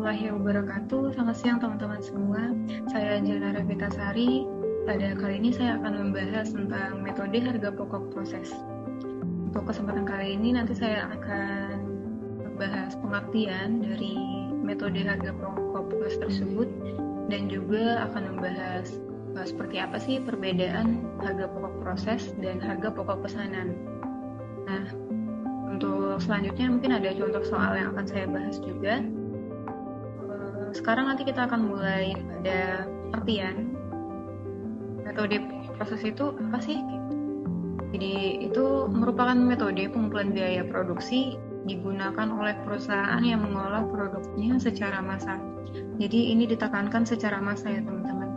warahmatullahi wabarakatuh. Selamat siang teman-teman semua. Saya Anjana Revitasari. Pada kali ini saya akan membahas tentang metode harga pokok proses. Untuk kesempatan kali ini nanti saya akan membahas pengertian dari metode harga pokok proses tersebut dan juga akan membahas seperti apa sih perbedaan harga pokok proses dan harga pokok pesanan. Nah, untuk selanjutnya mungkin ada contoh soal yang akan saya bahas juga. Sekarang nanti kita akan mulai pada pengertian. Metode proses itu apa sih? Jadi itu merupakan metode pengumpulan biaya produksi digunakan oleh perusahaan yang mengolah produknya secara massal. Jadi ini ditekankan secara massal ya teman-teman.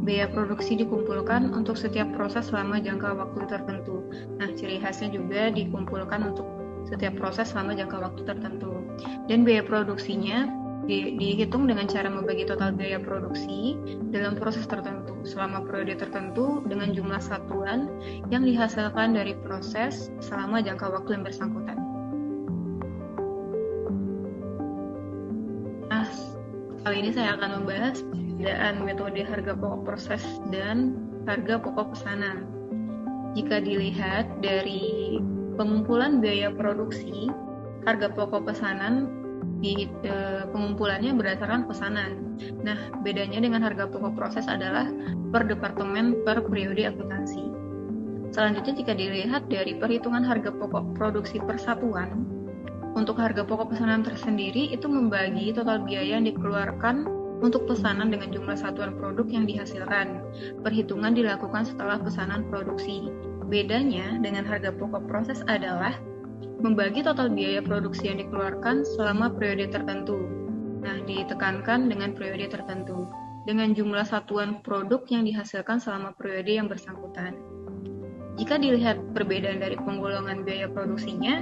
Biaya produksi dikumpulkan untuk setiap proses selama jangka waktu tertentu. Nah, ciri khasnya juga dikumpulkan untuk setiap proses selama jangka waktu tertentu. Dan biaya produksinya dihitung dengan cara membagi total biaya produksi dalam proses tertentu selama periode tertentu dengan jumlah satuan yang dihasilkan dari proses selama jangka waktu yang bersangkutan. Nah, kali ini saya akan membahas perbedaan metode harga pokok proses dan harga pokok pesanan. Jika dilihat dari pengumpulan biaya produksi, harga pokok pesanan pengumpulannya berdasarkan pesanan. Nah, bedanya dengan harga pokok proses adalah per departemen per periode akuntansi. Selanjutnya, jika dilihat dari perhitungan harga pokok produksi per satuan, untuk harga pokok pesanan tersendiri itu membagi total biaya yang dikeluarkan untuk pesanan dengan jumlah satuan produk yang dihasilkan. Perhitungan dilakukan setelah pesanan produksi. Bedanya dengan harga pokok proses adalah membagi total biaya produksi yang dikeluarkan selama periode tertentu. Nah, ditekankan dengan periode tertentu, dengan jumlah satuan produk yang dihasilkan selama periode yang bersangkutan. Jika dilihat perbedaan dari penggolongan biaya produksinya,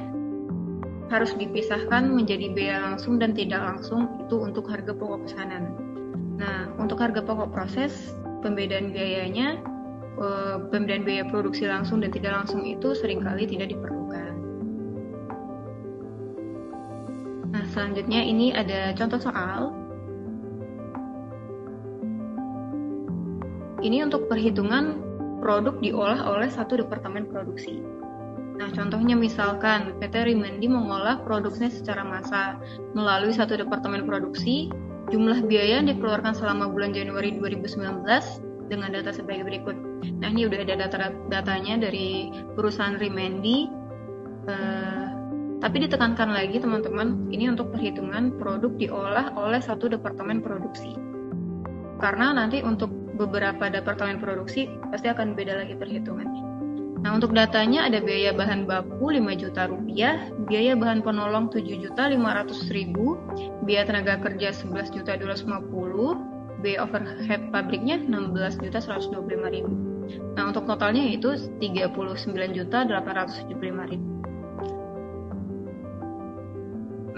harus dipisahkan menjadi biaya langsung dan tidak langsung, itu untuk harga pokok pesanan. Nah, untuk harga pokok proses, pembedaan biaya produksi langsung dan tidak langsung itu seringkali tidak diperlukan. Nah, selanjutnya ini ada contoh soal. Ini untuk perhitungan produk diolah oleh satu departemen produksi. Nah, contohnya misalkan PT Rimendi mengolah produknya secara massal melalui satu departemen produksi. Jumlah biaya yang dikeluarkan selama bulan Januari 2019 dengan data sebagai berikut. Nah, ini udah ada datanya dari perusahaan Rimendi. Tapi ditekankan lagi teman-teman, ini untuk perhitungan produk diolah oleh satu departemen produksi. Karena nanti untuk beberapa departemen produksi pasti akan beda lagi perhitungannya. Nah, untuk datanya ada biaya bahan baku 5 juta rupiah, biaya bahan penolong 7.500.000, biaya tenaga kerja 11.250, biaya overhead pabriknya 16.125.000. Nah, untuk totalnya itu 39.875.000.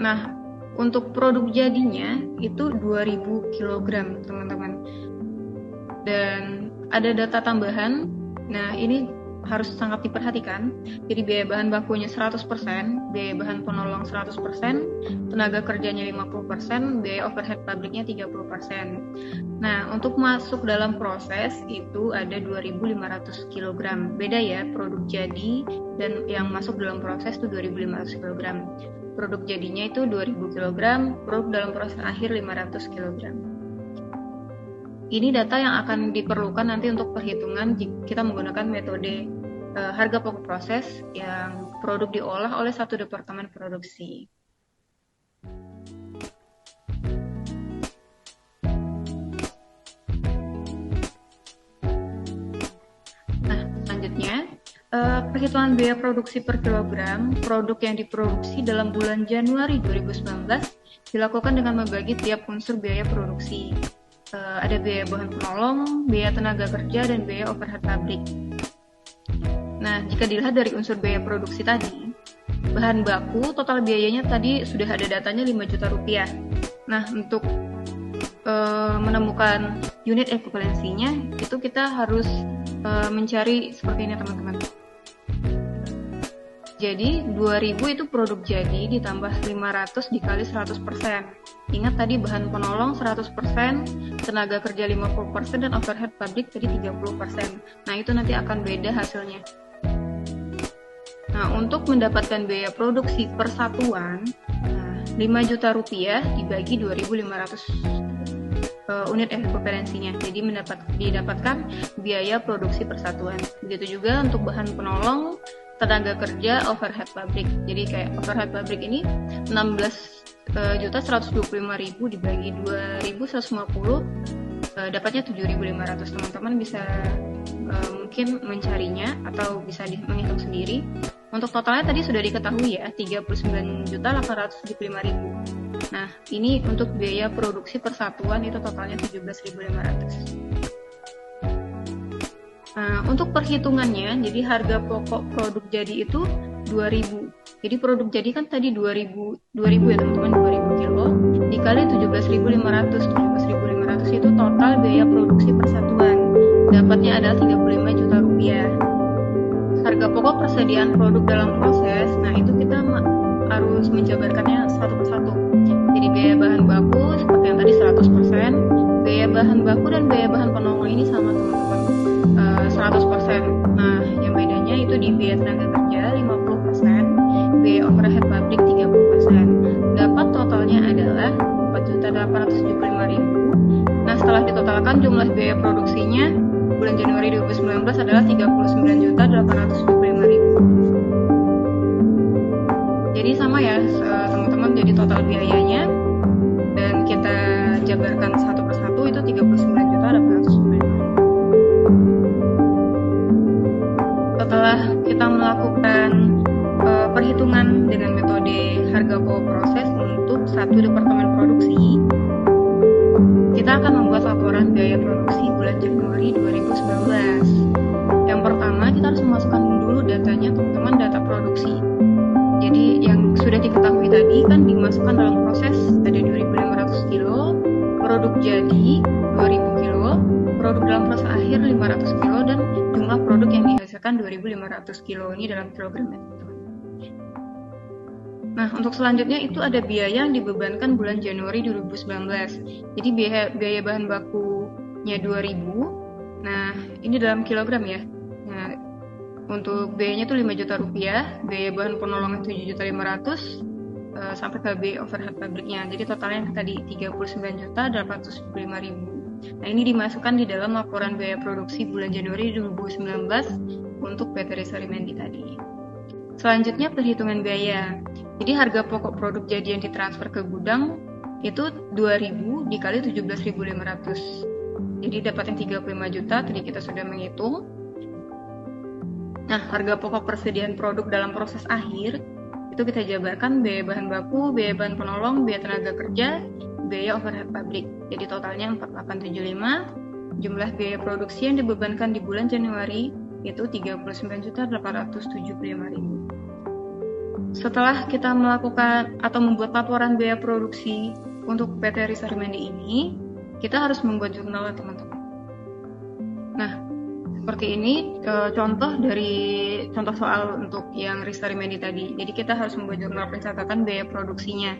Nah, untuk produk jadinya itu 2.000 kg, teman-teman. Dan ada data tambahan. Nah, ini harus sangat diperhatikan. Jadi biaya bahan bakunya 100%, biaya bahan penolong 100%, tenaga kerjanya 50%, biaya overhead pabriknya 30%. Nah, untuk masuk dalam proses itu ada 2.500 kg. Beda ya, produk jadi dan yang masuk dalam proses itu 2.500 kg. Produk jadinya itu 2.000 kg, produk dalam proses akhir 500 kg. Ini data yang akan diperlukan nanti untuk perhitungan jika kita menggunakan metode harga pokok proses yang produk diolah oleh satu departemen produksi. Nah, selanjutnya perhitungan biaya produksi per kilogram produk yang diproduksi dalam bulan Januari 2019 dilakukan dengan membagi tiap unsur biaya produksi. Ada biaya bahan penolong, biaya tenaga kerja, dan biaya overhead pabrik. Nah, jika dilihat dari unsur biaya produksi tadi, bahan baku total biayanya tadi sudah ada datanya 5 juta rupiah. Nah, untuk menemukan unit ekuivalensinya itu kita harus mencari seperti ini teman-teman. Jadi 2000 itu produk jadi ditambah 500 dikali 100%. Ingat tadi bahan penolong 100%, tenaga kerja 50%, dan overhead pabrik tadi 30%. Nah, itu nanti akan beda hasilnya. Nah, untuk mendapatkan biaya produksi per satuan, 5 juta rupiah dibagi 2.500 unit ekuivalensinya. Jadi didapatkan biaya produksi per satuan. Begitu juga untuk bahan penolong, tenaga kerja, overhead pabrik. Jadi kayak overhead pabrik ini 16.125.000 dibagi 2.150, dapatnya 7.500. Teman-teman bisa mungkin mencarinya atau bisa menghitung sendiri. Untuk totalnya tadi sudah diketahui ya, 39.875.000. Nah, ini untuk biaya produksi per satuan itu totalnya 17.500. Nah, untuk perhitungannya, jadi harga pokok produk jadi itu 2.000. Jadi produk jadi kan tadi 2.000 ya teman-teman, 2.000 kilo dikali 17.500. 17.500 itu total biaya produksi per satuan. Dapatnya adalah 35 juta rupiah. Harga pokok persediaan produk dalam proses, nah itu kita harus menjabarkannya satu persatu. Jadi biaya bahan baku seperti yang tadi 100%, biaya bahan baku dan biaya bahan penolong ini sama teman-teman, 100%. Nah, yang bedanya itu di biaya tenaga kerja 50%, biaya overhead pabrik 30%. Dapat totalnya adalah 4.875.000. Nah, setelah ditotalkan jumlah biaya produksinya bulan Januari 2019 adalah 39.875.000. Jadi sama ya teman-teman, jadi total biayanya dan kita jabarkan satu persatu itu 39.875.000. Setelah kita melakukan perhitungan dengan metode harga pokok proses untuk satu departemen produksi, kita akan membuat laporan biaya produksi bulan Januari 2019. Yang pertama, kita harus memasukkan dulu datanya teman-teman, data produksi. Jadi yang sudah diketahui tadi kan dimasukkan dalam proses ada 2.500 kilo, produk jadi 2.000 kilo, produk dalam proses akhir 500 kilo, dan jumlah produk yang dihasilkan 2.500 kilo ini dalam kilogram ya teman-teman. Nah, untuk selanjutnya itu ada biaya yang dibebankan bulan Januari 2019. Jadi biaya bahan bakunya 2.000. Nah, ini dalam kilogram ya. Nah, untuk biayanya itu 5 juta rupiah, biaya bahan penolongnya 7.500.000, sampai ke biaya overhead pabriknya. Jadi totalnya tadi 39.875.000. Nah, ini dimasukkan di dalam laporan biaya produksi bulan Januari 2019 untuk PT Risarimendi tadi. Selanjutnya perhitungan biaya. Jadi harga pokok produk jadi yang ditransfer ke gudang itu 2.000 dikali 17.500. Jadi dapat yang 35 juta, tadi kita sudah menghitung. Nah, harga pokok persediaan produk dalam proses akhir itu kita jabarkan biaya bahan baku, biaya bahan penolong, biaya tenaga kerja, biaya overhead pabrik. Jadi totalnya 4.875. Jumlah biaya produksi yang dibebankan di bulan Januari itu 39.875.000. Setelah kita melakukan atau membuat laporan biaya produksi untuk PT Risarimendi ini, kita harus membuat jurnal teman-teman. Nah, seperti ini contoh soal untuk yang Risarimendi tadi. Jadi kita harus membuat jurnal pencatatan biaya produksinya.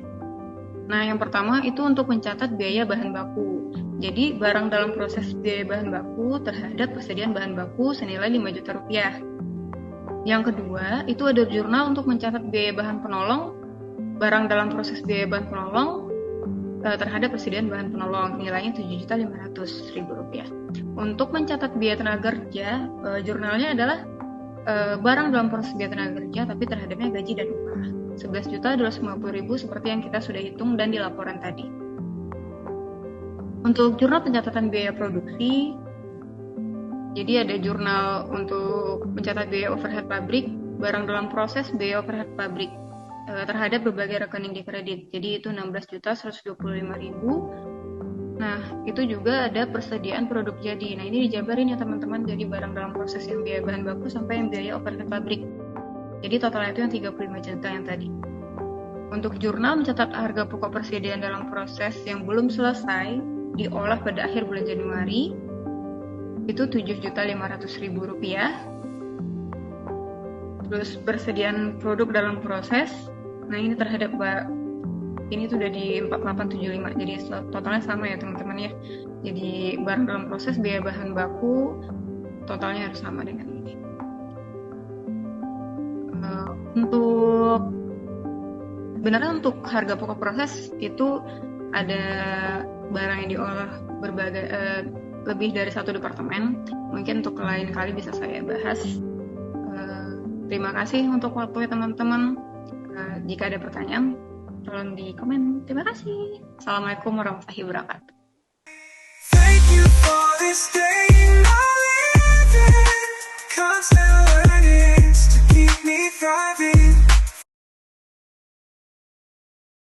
Nah, yang pertama itu untuk mencatat biaya bahan baku. Jadi barang dalam proses biaya bahan baku terhadap persediaan bahan baku senilai 5 juta rupiah. Yang kedua, itu ada jurnal untuk mencatat biaya bahan penolong, barang dalam proses biaya bahan penolong terhadap persediaan bahan penolong, nilainya 7.500.000 rupiah. Untuk mencatat biaya tenaga kerja, jurnalnya adalah barang dalam proses biaya tenaga kerja, tapi terhadapnya gaji dan upah. 11.250.000 seperti yang kita sudah hitung dan di laporan tadi. Untuk jurnal pencatatan biaya produksi, jadi ada jurnal untuk mencatat biaya overhead pabrik, barang dalam proses biaya overhead pabrik terhadap berbagai rekening di kredit. Jadi itu 16.125.000. Nah, itu juga ada persediaan produk jadi. Nah, ini dijabarin ya teman-teman, jadi barang dalam proses yang biaya bahan baku sampai yang biaya overhead pabrik. Jadi totalnya itu yang 35 juta yang tadi. Untuk jurnal mencatat harga pokok persediaan dalam proses yang belum selesai diolah pada akhir bulan Januari, itu 7.500.000 rupiah. Terus persediaan produk dalam proses, nah ini terhadap ini tuh udah di 4875, jadi totalnya sama ya teman-teman ya. Jadi barang dalam proses biaya bahan baku totalnya harus sama dengan ini. Untuk harga pokok proses itu ada barang yang diolah berbagai lebih dari satu departemen. Mungkin untuk lain kali bisa saya bahas. Terima kasih untuk waktunya teman-teman. Jika ada pertanyaan, tolong di komen. Terima kasih. Assalamualaikum warahmatullahi wabarakatuh. Thank you for this day I live in. Constant learning to keep me thriving.